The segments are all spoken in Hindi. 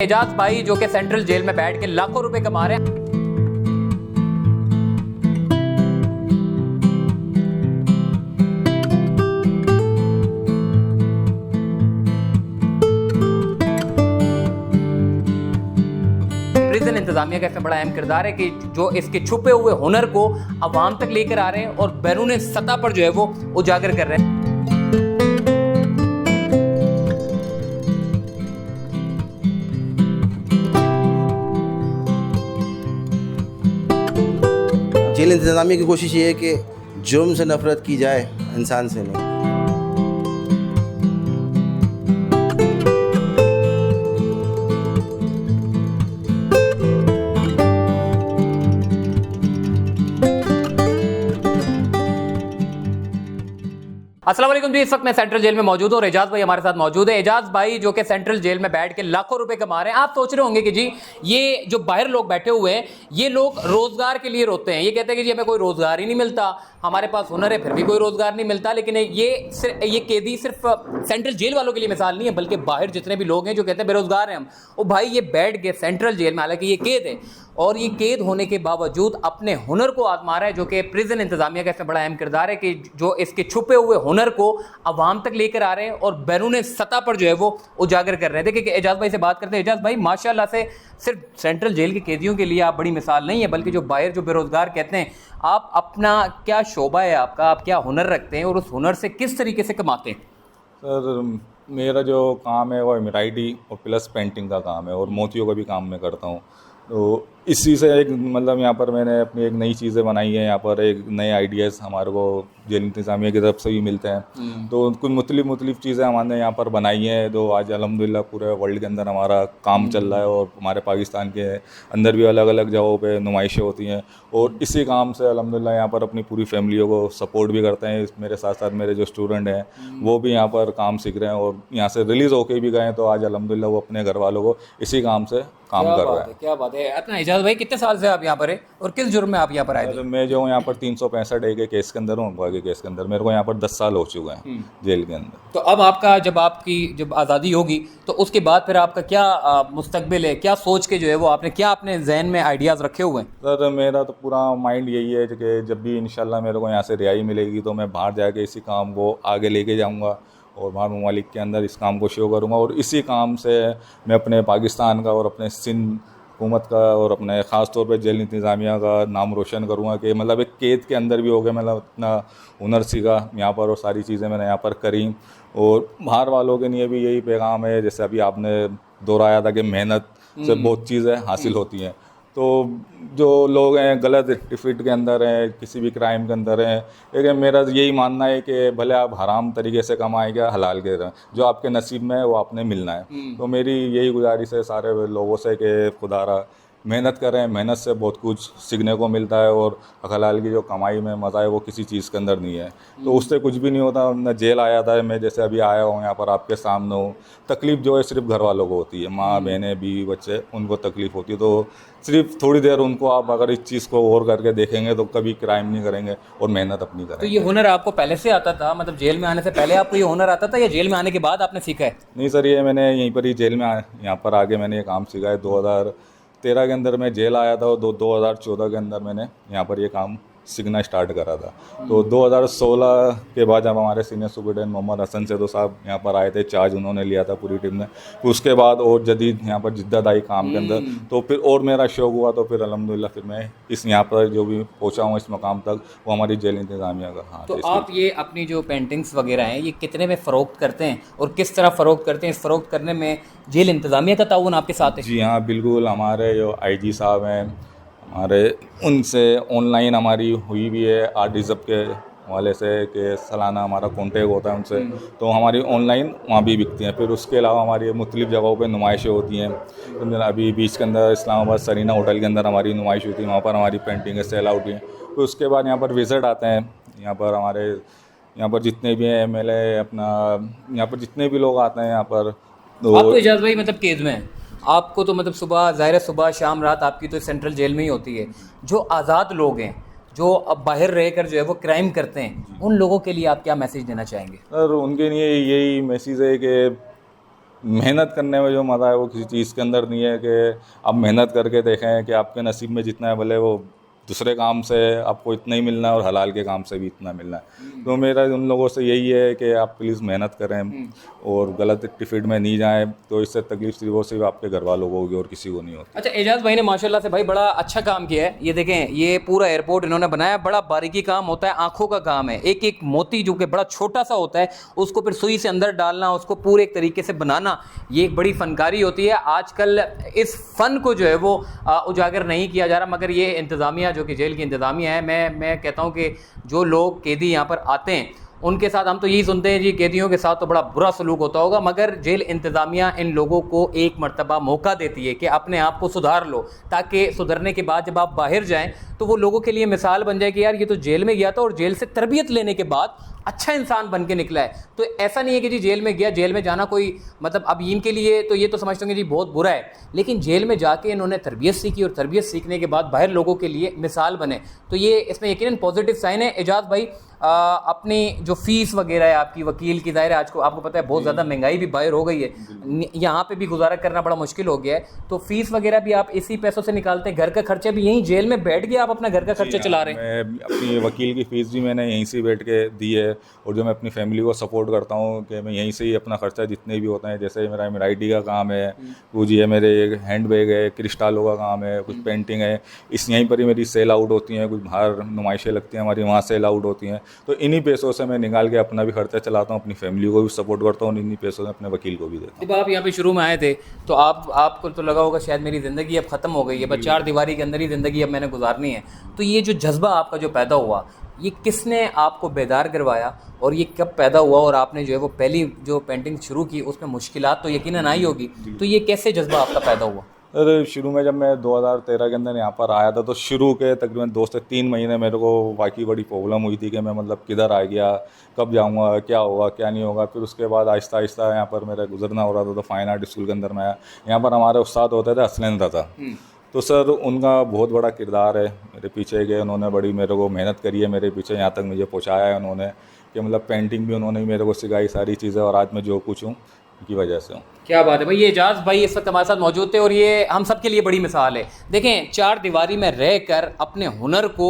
एजाज भाई जो कि सेंट्रल जेल में बैठ के लाखों रुपए कमा रहे हैं। प्रिजन इंतजामिया का इसमें बड़ा अहम किरदार है कि जो इसके छुपे हुए हुनर को अवाम तक लेकर आ रहे हैं और बैरून सतह पर जो है वो उजागर कर रहे हैं। जेल इंतज़ामिया की कोशिश ये है कि जुर्म से नफ़रत की जाए, इंसान से नहीं। अस्सलाम वालेकुम जी, इस वक्त मैं सेंट्रल जेल में मौजूद हूं और एजाज भाई हमारे साथ मौजूद है। एजाज भाई जो कि सेंट्रल जेल में बैठ के लाखों रुपए कमा रहे हैं। आप सोच रहे होंगे कि जी ये जो बाहर लोग बैठे हुए हैं ये लोग रोजगार के लिए रोते हैं, ये कहते हैं कि जी हमें कोई रोजगार ही नहीं मिलता, हमारे पास हुनर है फिर भी कोई रोजगार नहीं मिलता। लेकिन ये कैदी सिर्फ सेंट्रल जेल वालों के लिए मिसाल नहीं है, बल्कि बाहर जितने भी लोग हैं जो कहते हैं बेरोजगार हैं हम, वो भाई ये बैठ के सेंट्रल जेल में, हालांकि ये कैद है और ये कैद होने के बावजूद अपने हुनर को आजमा रहा है, जो कि प्रिजन इंतजामिया का इसमें बड़ा अहम किरदार है कि जो इसके छुपे हुए हुनर को अवाम तक लेकर आ रहे हैं और बैरून सतह पर जो है वो उजागर कर रहे हैं। देखिए एजाज भाई से बात करते हैं। एजाज भाई माशाल्लाह से सिर्फ सेंट्रल जेल के कैदियों के लिए आप बड़ी मिसाल नहीं है, बल्कि जो बाहर जो बेरोजगार कहते हैं, आप अपना क्या शोबा है आपका, आप क्या हुनर रखते हैं और उस हुनर से किस तरीके से कमाते हैं? सर मेरा जो काम है वो एम्ब्रॉयडरी और प्लस पेंटिंग का काम है और मोतियों का भी काम मैं करता हूँ। तो इसी से एक मतलब यहाँ पर मैंने अपनी एक नई चीज़ें बनाई हैं। यहाँ पर एक नए आइडियाज़ हमारे को जेल इंतज़ामिया की तरफ से भी मिलते हैं। तो कुछ मुख्तलिफ चीज़ें हमने यहाँ पर बनाई हैं, तो आज अल्हम्दुलिल्लाह पूरे वर्ल्ड के अंदर हमारा काम चल रहा है और हमारे पाकिस्तान के अंदर भी अलग अलग जगहों पे नुमाइशें होती हैं और इसी काम से अल्हम्दुलिल्लाह यहाँ पर अपनी पूरी फैमिलियों को सपोर्ट भी करते हैं। मेरे साथ साथ मेरे जो स्टूडेंट हैं वो भी यहाँ पर काम सीख रहे हैं और यहाँ से रिलीज़ होके भी गए हैं, तो आज अल्हम्दुलिल्लाह वो अपने घर वालों को इसी काम से काम कर रहा है। क्या बात है। अपना एजाज भाई कितने साल से आप यहाँ पर है और किस जुर्म में आप यहाँ पर आए थे? मैं जो हूँ यहाँ पर 365 डे के केस के अंदर हूँ, के केस के अंदर मेरे को यहाँ पर 10 साल हो चुके हैं जेल के अंदर। तो अब आपका जब आज़ादी होगी तो उसके बाद फिर आपका क्या मुस्तकबिल है, क्या सोच के जो है वो आपने क्या अपने जहन में आइडियाज़ रखे हुए हैं? सर मेरा तो पूरा माइंड यही है कि जब भी इंशाल्लाह मेरे को यहाँ से रिहाई मिलेगी तो मैं बाहर जाके इसी काम को आगे लेके जाऊँगा और बाहर ममालिक के अंदर इस काम को शुरू करूँगा और इसी काम से मैं अपने पाकिस्तान का और अपने सिंध हुकूमत का और अपने ख़ास तौर पे जेल इंतज़ामिया का नाम रोशन करूँगा कि मतलब एक कैद के अंदर भी हो गया, मतलब इतना हुनर सीखा यहाँ पर और सारी चीज़ें मैंने यहाँ पर करी। और बाहर वालों के लिए भी यही पैगाम है, जैसे अभी आपने दोहराया था कि मेहनत से बहुत चीज़ें हासिल होती हैं। तो जो लोग हैं गलत डिफिट के अंदर हैं, किसी भी क्राइम के अंदर हैं, लेकिन मेरा यही मानना है कि भले आप हराम तरीके से कमाएं क्या हलाल के तरह, जो आपके नसीब में है वो आपने मिलना है। तो मेरी यही गुजारिश है सारे लोगों से कि खुदारा मेहनत करें, मेहनत से बहुत कुछ सीखने को मिलता है और हलाल की जो कमाई में मज़ा है वो किसी चीज़ के अंदर नहीं है। तो उससे कुछ भी नहीं होता। मैं जेल आया था, मैं जैसे अभी आया हूँ यहाँ पर आपके सामने हूँ, तकलीफ़ जो है सिर्फ घर वालों को होती है, माँ बहनें बीवी बच्चे, उनको तकलीफ़ होती है। तो सिर्फ थोड़ी देर उनको आप अगर इस चीज़ को गौर करके देखेंगे तो कभी क्राइम नहीं करेंगे और मेहनत अपनी करेंगे। तो ये हुनर आपको पहले से आता था, मतलब जेल में आने से पहले आपको ये हुनर आता था या जेल में आने के बाद आपने सीखा है? नहीं सर, ये मैंने यहीं पर ही जेल में यहाँ पर आके मैंने ये काम सीखा है। 2013 के अंदर मैं जेल आया था और 2014 के अंदर मैंने यहाँ पर ये काम सीखना स्टार्ट करा था। तो 2016 के बाद जब हमारे सीनियर सुपरिटेंडेंट मोहम्मद हसन सेदो साहब यहाँ पर आए थे, चार्ज उन्होंने लिया था पूरी टीम ने, फिर उसके बाद और जदीद यहाँ पर जिद्दत आई काम के अंदर, तो फिर और मेरा शौक हुआ। तो फिर अल्हम्दुलिल्लाह फिर मैं इस यहाँ पर जो भी पहुँचा हूँ इस मकाम तक, वो हमारी जेल इंतज़ामिया का हाथ है। तो आप ये अपनी जो पेंटिंग्स वगैरह हैं ये कितने में फ़रोख्त करते हैं और किस तरह फ़रोख्त करते हैं? इस फ़रोख्त करने में जेल इंतज़ामिया का ताउन आपके साथ है? जी हाँ बिल्कुल, हमारे जो IG साहब हैं हमारे, उनसे ऑनलाइन हमारी हुई भी है आर्ट रिजर्व के हवाले से कि सालाना हमारा कॉन्टेक्ट होता है उनसे, तो हमारी ऑनलाइन वहाँ भी बिकती हैं। फिर उसके अलावा हमारी मुख्तलिफ़ जगहों पे नुमाइशें होती हैं। अभी बीच के अंदर इस्लामाबाद सरीना होटल के अंदर हमारी नुमाइश होती है, वहाँ पर हमारी पेंटिंगें सेल आउट हैं। फिर उसके बाद यहाँ पर विज़िट आते हैं, यहाँ पर हमारे यहाँ पर जितने भी हैं MLA अपना, यहाँ पर जितने भी लोग आते हैं यहाँ पर। तो आप तो एजाज भाई मतलब कैद में हैं, आपको तो मतलब सुबह ज़ाहिर है सुबह शाम रात आपकी तो सेंट्रल जेल में ही होती है। जो आज़ाद लोग हैं जो अब बाहर रहकर जो है वो क्राइम करते हैं, उन लोगों के लिए आप क्या मैसेज देना चाहेंगे? सर उनके लिए यही मैसेज है कि मेहनत करने में जो मज़ा है वो किसी चीज़ के अंदर नहीं है कि आप मेहनत करके देखें कि आपके नसीब में जितना है भले वो दूसरे काम से आपको इतना ही मिलना है और हलाल के काम से भी इतना मिलना है। तो मेरा उन लोगों से यही है कि आप प्लीज़ मेहनत करें और गलत एक्टिविटी में नहीं जाएं, तो इससे तकलीफ सिर्फ आपके घर वालों को होगी और किसी को नहीं होती। अच्छा, एजाज भाई ने माशाल्लाह से भाई बड़ा अच्छा काम किया है। ये देखें, ये पूरा एयरपोर्ट इन्होंने बनाया, बड़ा बारीकी काम होता है, आंखों का काम है। एक एक मोती जो कि बड़ा छोटा सा होता है उसको फिर सुई से अंदर डालना, उसको पूरे एक तरीके से बनाना, ये एक बड़ी फनकारी होती है। आजकल इस फ़न को जो है वो उजागर नहीं किया जा रहा, मगर ये इंतज़ामिया जो कि जेल की इंतज़ामिया है, मैं कहता हूँ कि जो लोग कैदी यहाँ पर आते हैं उनके साथ हम तो यही सुनते हैं जी कैदियों के साथ तो बड़ा बुरा सलूक होता होगा, मगर जेल इंतज़ामिया इन लोगों को एक मर्तबा मौका देती है कि अपने आप को सुधार लो, ताकि सुधरने के बाद जब आप बाहर जाएं तो वो लोगों के लिए मिसाल बन जाए कि यार ये तो जेल में गया था और जेल से तरबियत लेने के बाद अच्छा इंसान बन के निकला है। तो ऐसा नहीं है कि जी जेल में गया, जेल में जाना कोई मतलब अब इनके लिए तो ये तो समझते होंगे जी बहुत बुरा है, लेकिन जेल में जाके इन्होंने तरबियत सीखी और तरबियत सीखने के बाद बाहर लोगों के लिए मिसाल बने, तो ये इसमें यकीनन पॉजिटिव साइन है। एजाज भाई, अपनी जो फीस वगैरह है आपकी वकील की, ज़ाहिर है आज को आपको पता है बहुत ज़्यादा महंगाई भी बाहर हो गई है, यहाँ पे भी गुजारा करना बड़ा मुश्किल हो गया है, तो फीस वगैरह भी आप इसी पैसों से निकालते हैं? घर का खर्चा भी यहीं जेल में बैठ गया आप अपना घर का खर्चा चला रहे हैं? मैं अपनी वकील की फ़ीस भी मैंने यहीं से बैठ के दी है, और जो मैं अपनी फैमिली को सपोर्ट करता हूँ कि मैं यहीं से ही अपना खर्चा जितने भी होता है, जैसे मेरा एम्ब्रॉयडरी का काम है, वो जी है, मेरे हैंड बैग है, क्रिस्टालों का काम है, कुछ पेंटिंग है, इस यहीं पर ही मेरी सेल आउट होती हैं, कुछ बाहर नुमाइशें लगती हैं हमारी, वहाँ सेल आउट होती हैं, तो इन्हीं पैसों से मैं निकाल के अपना भी खर्चा चलाता हूँ, अपनी फैमिली को भी सपोर्ट करता हूँ, इन्हीं पैसों से अपने वकील को भी देता हूँ। जब आप यहाँ पे शुरू में आए थे तो आपको तो लगा होगा शायद मेरी ज़िंदगी अब ख़त्म हो गई है, बस चार दीवारी के अंदर ही ज़िंदगी अब मैंने गुजारनी है, तो ये जो जज्बा आपका जो पैदा हुआ, ये किसने आपको बेदार करवाया और ये कब पैदा हुआ? और आपने जो है वो पहली जो पेंटिंग शुरू की उसमें मुश्किलात तो यकीनन आई होगी, तो ये कैसे जज्बा आपका पैदा हुआ? अरे शुरू में जब मैं 2013 के अंदर यहाँ पर आया था, तो शुरू के तकरीबन 2 से 3 महीने मेरे को वाकई बड़ी प्रॉब्लम हुई थी कि मैं मतलब किधर आ गया, कब जाऊँगा, क्या होगा क्या नहीं होगा। फिर उसके बाद आहिस्ता आहिस्ता यहाँ पर मेरा गुजरना हो रहा था, तो फाइन आर्ट स्कूल के अंदर मैं आया। यहाँ पर हमारे उस्ताद होते थे हसनैन रज़ा, तो सर उनका बहुत बड़ा किरदार है मेरे पीछे के, उन्होंने बड़ी मेरे को मेहनत करी है मेरे पीछे, यहाँ तक मुझे पहुँचाया है उन्होंने, कि मतलब पेंटिंग भी उन्होंने मेरे को सिखाई सारी चीज़ें, और आज मैं जो कुछ हूँ उनकी वजह से हूँ। क्या बात है भाई, ये एजाज भाई इस वक्त हमारे साथ मौजूद थे और ये हम सब के लिए बड़ी मिसाल है। देखें, चार दीवारी में रहकर अपने हुनर को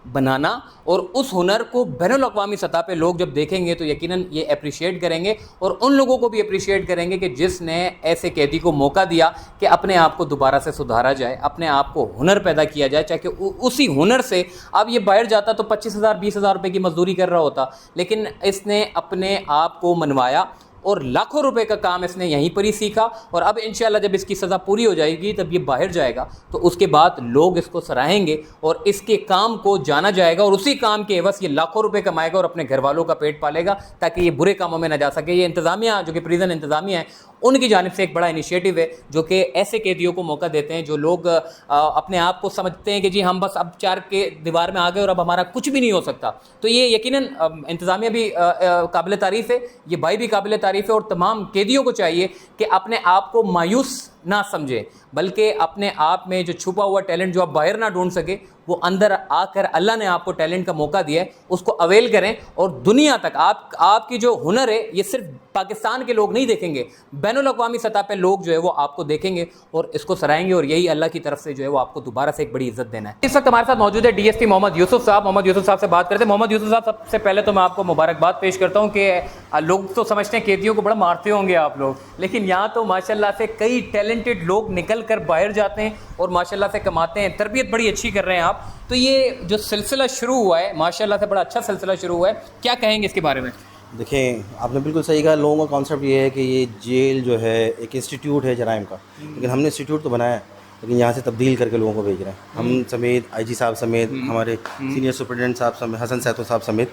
बनाना और उस हुनर को बैनुल-अक़वामी सतह पे लोग जब देखेंगे तो यकीनन ये अप्रिशिएट करेंगे, और उन लोगों को भी अप्रिशिएट करेंगे कि जिसने ऐसे कैदी को मौका दिया कि अपने आप को दोबारा से सुधारा जाए, अपने आप को हुनर पैदा किया जाए, चाहे उसी हुनर से अब ये बाहर जाता तो 25,000 20,000 रुपये की मजदूरी कर रहा होता, लेकिन इसने अपने आप को मनवाया और लाखों रुपए का काम इसने यहीं पर ही सीखा, और अब इंशाल्लाह जब इसकी सज़ा पूरी हो जाएगी तब ये बाहर जाएगा तो उसके बाद लोग इसको सराहेंगे और इसके काम को जाना जाएगा, और उसी काम के एवज ये लाखों रुपए कमाएगा और अपने घर वालों का पेट पालेगा, ताकि ये बुरे कामों में ना जा सके। ये इंतज़ामिया जो कि प्रिजन इंतज़ामिया है उनकी जानिब से एक बड़ा इनिशिएटिव है, जो कि ऐसे कैदियों को मौका देते हैं जो लोग अपने आप को समझते हैं कि जी हम बस अब चार के दीवार में आ गए और अब हमारा कुछ भी नहीं हो सकता। तो ये यकीनन इंतज़ामिया भी काबिल तारीफ़ है, ये भाई भी काबिल तारीफ़ है, और तमाम कैदियों को चाहिए कि अपने आप को मायूस ना समझें, बल्कि अपने आप में जो छुपा हुआ टैलेंट जो आप बाहर ना ढूंढ सके, वो अंदर आकर अल्लाह ने आपको टैलेंट का मौका दिया है, उसको अवेल करें, और दुनिया तक आपकी जो हुनर है ये सिर्फ पाकिस्तान के लोग नहीं देखेंगे, बैनुल-अक़वामी सतह पे लोग जो है वो आपको देखेंगे और इसको सराहेंगे, और यही अल्लाह की तरफ से जो है वो आपको दोबारा से एक बड़ी इज्जत देना है। इस वक्त हमारे साथ मौजूद है डीएसपी मोहम्मद यूसुफ साहब। मोहम्मद यूसुफ साहब से बात करते हैं। मोहम्मद यूसुफ साहब, सबसे पहले तो मैं आपको मुबारकबाद पेश करता हूँ कि लोग तो समझते हैं कैदियों को बड़ा मारते होंगे आप लोग, लेकिन यहाँ तो माशाल्लाह से कई टैलेंटेड लोग निकल कर बाहर जाते हैं और माशाल्लाह से कमाते हैं, तरबियत बड़ी अच्छी कर रहे हैं आप। तो ये जो सिलसिला शुरू हुआ है माशाल्लाह से बड़ा अच्छा सिलसिला शुरू हुआ है, क्या कहेंगे इसके बारे में? देखें, आपने बिल्कुल सही कहा। लोगों का कॉन्सेप्ट ये है कि ये जेल जो है एक इंस्टीट्यूट है जराइम का, लेकिन हमने इंस्टीट्यूट तो बनाया है, लेकिन यहाँ से तब्दील करके लोगों को भेज रहे हैं। हम समेत आईजी साहब समेत हमारे सीनियर सुपरिटेंडेंट साहब समेत हसन सैतो साहब समेत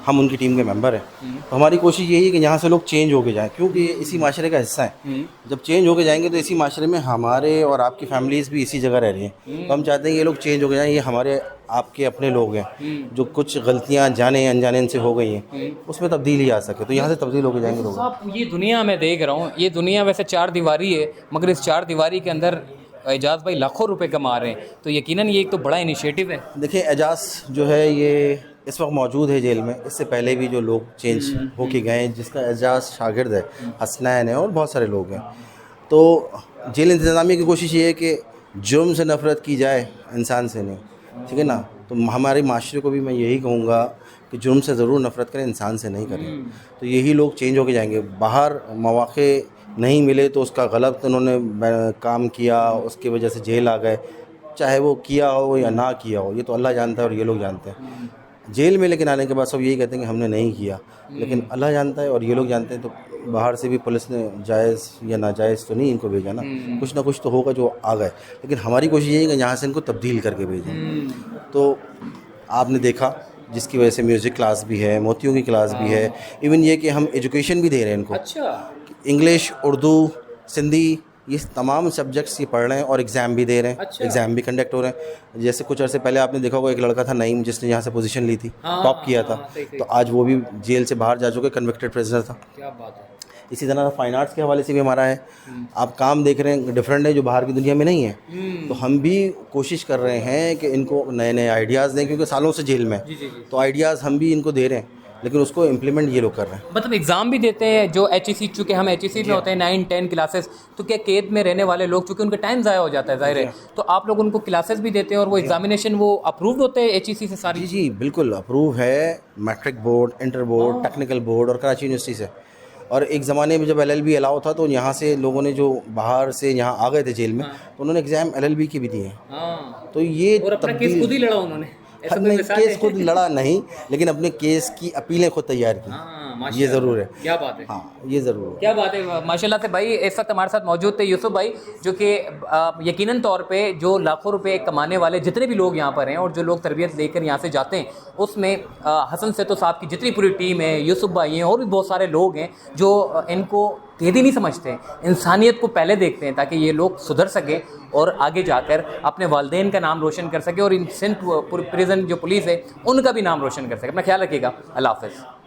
हम उनकी टीम के मेंबर हैं। तो हमारी कोशिश यही है कि यहाँ से लोग चेंज होके जाएं, क्योंकि ये इसी माशरे का हिस्सा है। जब चेंज होके जाएंगे तो इसी माशरे में हमारे और आपकी फैमिलीज़ भी इसी जगह रह रही हैं, तो हम चाहते हैं कि ये लोग चेंज होके जाएँ। ये हमारे आपके अपने लोग हैं, जो कुछ गलतियाँ जाने अनजाने इनसे हो गई हैं उसमें तब्दीली आ सके, तो यहाँ से तब्दील होके जाएंगे लोग। साहब, ये दुनिया मैं देख रहा हूँ, ये दुनिया वैसे चार दीवारी है, मगर इस चार दीवारी के अंदर एजाज भाई लाखों रुपए कमा रहे हैं, तो यकीनन ये एक तो बड़ा इनिशिएटिव है। देखिए, एजाज जो है ये इस वक्त मौजूद है जेल में। इससे पहले भी जो लोग चेंज होके गए हैं, जिसका एजाज शागिर्द है, हसनैन है और बहुत सारे लोग हैं। तो जेल इंतज़ामिया की कोशिश ये है कि जुर्म से नफ़रत की जाए, इंसान से नहीं, ठीक है ना। तो हमारे माशरे को भी मैं यही कहूँगा कि जुर्म से ज़रूर नफ़रत करें, इंसान से नहीं करें। तो यही लोग चेंज होके जाएंगे। बाहर मौक़े नहीं मिले तो उसका गलत उन्होंने काम किया, उसकी वजह से जेल आ गए, चाहे वो किया हो या ना किया हो, ये तो अल्लाह जानता है और ये लोग जानते हैं। जेल में लेकिन आने के बाद सब यही कहते हैं कि हमने नहीं किया, लेकिन अल्लाह जानता है और ये लोग जानते हैं। तो बाहर से भी पुलिस ने जायज़ या नाजायज़ तो नहीं इनको भेजा ना, कुछ ना कुछ तो होगा जो आ गए। लेकिन हमारी कोशिश यही है कि यहाँ से इनको तब्दील करके भेजें। तो आपने देखा जिसकी वजह से म्यूज़िक क्लास भी है, मोतियों की क्लास भी है, इवन ये कि हम एजुकेशन भी दे रहे हैं इनको। अच्छा, इंग्लिश, उर्दू, सिंधी, ये तमाम सब्जेक्ट्स ये पढ़ रहे हैं और एग्ज़ाम भी दे रहे हैं। अच्छा। एग्ज़ाम भी कंडक्ट हो रहे हैं। जैसे कुछ अर्से पहले आपने देखा होगा, एक लड़का था नईम, जिसने यहाँ से पोजीशन ली थी, टॉप किया था। तो आज वो भी जेल से बाहर जा चुके, कन्विक्टेड प्रिजनर था। क्या बात है। इसी तरह फाइन आर्ट्स के हवाले से भी हमारा है। आप काम देख रहे हैं डिफरेंट है, जो बाहर की दुनिया में नहीं है। तो हम भी कोशिश कर रहे हैं कि इनको नए नए आइडियाज़ दें, क्योंकि सालों से जेल में है। तो आइडियाज़ हम भी इनको दे रहे हैं, लेकिन उसको इम्प्लीमेंट ये लोग कर रहे हैं। मतलब एग्ज़ाम भी देते हैं जो HEC, चूँकि हम HEC में होते हैं 9-10 क्लासेस, तो क्या कैद में रहने वाले लोग, चूँकि उनका टाइम ज़ाया हो जाता है ज़ाहिर है, तो आप लोग उनको क्लासेस भी देते हैं और वो एग्जामिनेशन वो अप्रूव्ड होते हैं HEC से सारी? जी बिल्कुल अप्रूव है, matric board, inter board, technical board और कराची यूनिवर्सिटी से। और एक ज़माने में जब LLB अलाउ था, तो यहाँ से लोगों ने जो बाहर से यहाँ आ गए थे जेल में, तो उन्होंने एग्ज़ाम LLB के भी दिए हैं। तो ये और अपना केस खुद ही लड़ा उन्होंने? ऐसा कोई नहीं, मिसाल केस है? खुद लड़ा नहीं, लेकिन अपने केस की अपीलें खुद तैयार की। ये ज़रूर है। क्या बात है। हाँ, ये ज़रूर है। क्या बात है माशाल्लाह से भाई। इस वक्त हमारे साथ मौजूद थे यूसुफ भाई, जो कि यकीनन तौर पे जो लाखों रुपए कमाने वाले जितने भी लोग यहाँ पर हैं और जो लोग तरबियत लेकर यहाँ से जाते हैं, उसमें हसन सेतो साहब की जितनी पूरी टीम है, यूसुफ भाई हैं और भी बहुत सारे लोग हैं जो इनको कैदी नहीं समझते, इंसानियत को पहले देखते हैं, ताकि ये लोग सुधर सके और आगे जाकर अपने वालिदैन का नाम रोशन कर सके और इन सिंध प्रिजन जो पुलिस है उनका भी नाम रोशन कर सके। अपना ख्याल रखिएगा। अल्लाह हाफ़िज़।